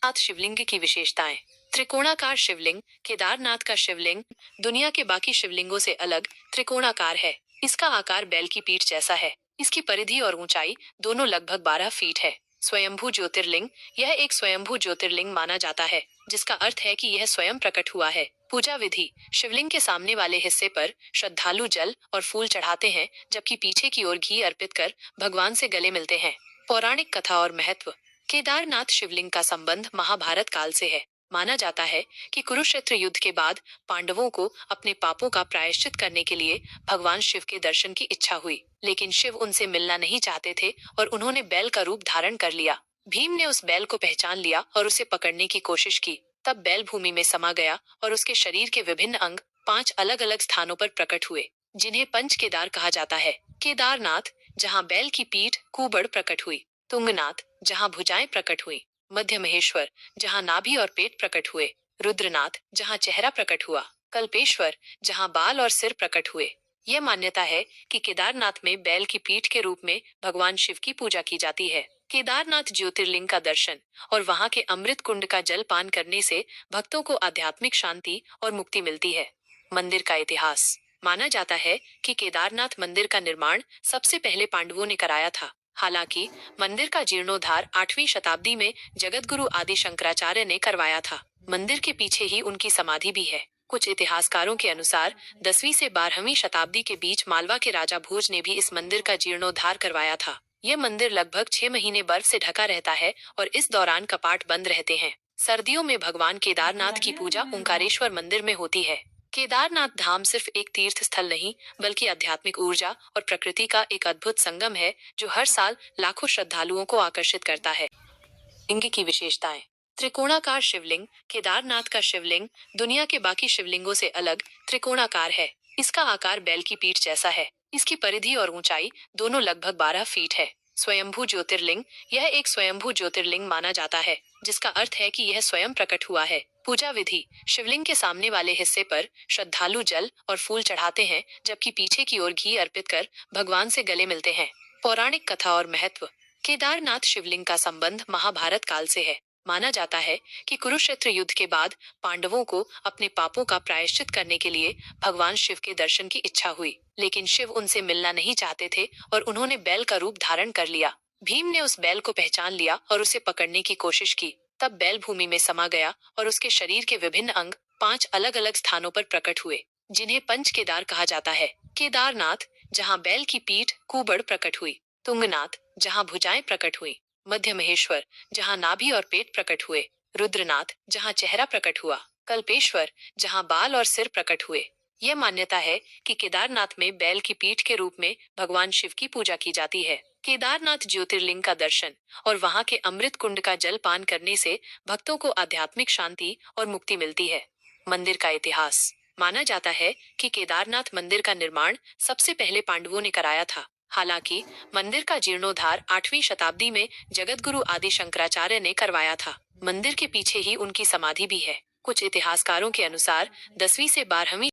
केदारनाथ शिवलिंग की विशेषताएं। त्रिकोणाकार शिवलिंग। केदारनाथ का शिवलिंग दुनिया के बाकी शिवलिंगों से अलग त्रिकोणाकार है। इसका आकार बैल की पीठ जैसा है। इसकी परिधि और ऊंचाई दोनों लगभग 12 फीट है। स्वयंभू ज्योतिर्लिंग। यह एक स्वयंभू ज्योतिर्लिंग माना जाता है, जिसका अर्थ है कि यह स्वयं प्रकट हुआ है। पूजा विधि। शिवलिंग के सामने वाले हिस्से पर श्रद्धालु जल और फूल चढ़ाते हैं, जबकि पीछे की ओर घी अर्पित कर भगवान से गले मिलते हैं। पौराणिक कथा और महत्व। केदारनाथ शिवलिंग का संबंध महाभारत काल से है। माना जाता है कि कुरुक्षेत्र युद्ध के बाद पांडवों को अपने पापों का प्रायश्चित करने के लिए भगवान शिव के दर्शन की इच्छा हुई, लेकिन शिव उनसे मिलना नहीं चाहते थे और उन्होंने बैल का रूप धारण कर लिया। भीम ने उस बैल को पहचान लिया और उसे पकड़ने की कोशिश की। तब बैल भूमि में समा गया और उसके शरीर के विभिन्न अंग 5 अलग अलग स्थानों पर प्रकट हुए, जिन्हें पंच केदार कहा जाता है। केदारनाथ, जहाँ बैल की पीठ कुबड़ प्रकट हुई। तुंगनाथ, जहाँ भुजाएं प्रकट हुई। मध्य महेश्वर, जहाँ नाभि और पेट प्रकट हुए। रुद्रनाथ, जहाँ चेहरा प्रकट हुआ। कल्पेश्वर, जहाँ बाल और सिर प्रकट हुए। यह मान्यता है कि केदारनाथ में बैल की पीठ के रूप में भगवान शिव की पूजा की जाती है। केदारनाथ ज्योतिर्लिंग का दर्शन और वहाँ के अमृत कुंड का जल पान करने से भक्तों को आध्यात्मिक शांति और मुक्ति मिलती है। मंदिर का इतिहास। माना जाता है कि केदारनाथ मंदिर का निर्माण सबसे पहले पांडवों ने कराया था। हालांकि मंदिर का जीर्णोद्धार 8वीं शताब्दी में जगतगुरु आदि शंकराचार्य ने करवाया था। मंदिर के पीछे ही उनकी समाधि भी है। कुछ इतिहासकारों के अनुसार 10वीं से 12वीं शताब्दी के बीच मालवा के राजा भोज ने भी इस मंदिर का जीर्णोद्धार करवाया था। यह मंदिर लगभग 6 महीने बर्फ से ढका रहता है और इस दौरान कपाट बंद रहते हैं। सर्दियों में भगवान केदारनाथ की पूजा ओंकारेश्वर मंदिर में होती है। केदारनाथ धाम सिर्फ एक तीर्थ स्थल नहीं, बल्कि आध्यात्मिक ऊर्जा और प्रकृति का एक अद्भुत संगम है, जो हर साल लाखों श्रद्धालुओं को आकर्षित करता है। लिंग की विशेषताएं। त्रिकोणाकार शिवलिंग। केदारनाथ का शिवलिंग दुनिया के बाकी शिवलिंगों से अलग त्रिकोणाकार है। इसका आकार बैल की पीठ जैसा है। इसकी परिधि और ऊंचाई दोनों लगभग 12 फीट है। स्वयंभू ज्योतिर्लिंग। यह एक स्वयंभू ज्योतिर्लिंग माना जाता है, जिसका अर्थ है कि यह स्वयं प्रकट हुआ है। पूजा विधि। शिवलिंग के सामने वाले हिस्से पर श्रद्धालु जल और फूल चढ़ाते हैं, जबकि पीछे की ओर घी अर्पित कर भगवान से गले मिलते हैं। पौराणिक कथा और महत्व। केदारनाथ शिवलिंग का संबंध महाभारत काल से है। माना जाता है कि कुरुक्षेत्र युद्ध के बाद पांडवों को अपने पापों का प्रायश्चित करने के लिए भगवान शिव के दर्शन की इच्छा हुई, लेकिन शिव उनसे मिलना नहीं चाहते थे और उन्होंने बैल का रूप धारण कर लिया। भीम ने उस बैल को पहचान लिया और उसे पकड़ने की कोशिश की। तब बैल भूमि में समा गया और उसके शरीर के विभिन्न अंग 5 अलग अलग स्थानों पर प्रकट हुए, जिन्हें पंच केदार कहा जाता है। केदारनाथ, जहाँ बैल की पीठ कुबड़ प्रकट हुई। तुंगनाथ, जहाँ भुजाएं प्रकट हुई। मध्य महेश्वर, जहाँ नाभि और पेट प्रकट हुए। रुद्रनाथ, जहाँ चेहरा प्रकट हुआ। कल्पेश्वर, जहाँ बाल और सिर प्रकट हुए। यह मान्यता है कि केदारनाथ में बैल की पीठ के रूप में भगवान शिव की पूजा की जाती है। केदारनाथ ज्योतिर्लिंग का दर्शन और वहाँ के अमृत कुंड का जल पान करने से भक्तों को आध्यात्मिक शांति और मुक्ति मिलती है। मंदिर का इतिहास। माना जाता है कि केदारनाथ मंदिर का निर्माण सबसे पहले पांडवों ने कराया था। हालांकि मंदिर का जीर्णोद्धार 8वीं शताब्दी में जगतगुरु आदि शंकराचार्य ने करवाया था। मंदिर के पीछे ही उनकी समाधि भी है। कुछ इतिहासकारों के अनुसार 10वीं से 12वीं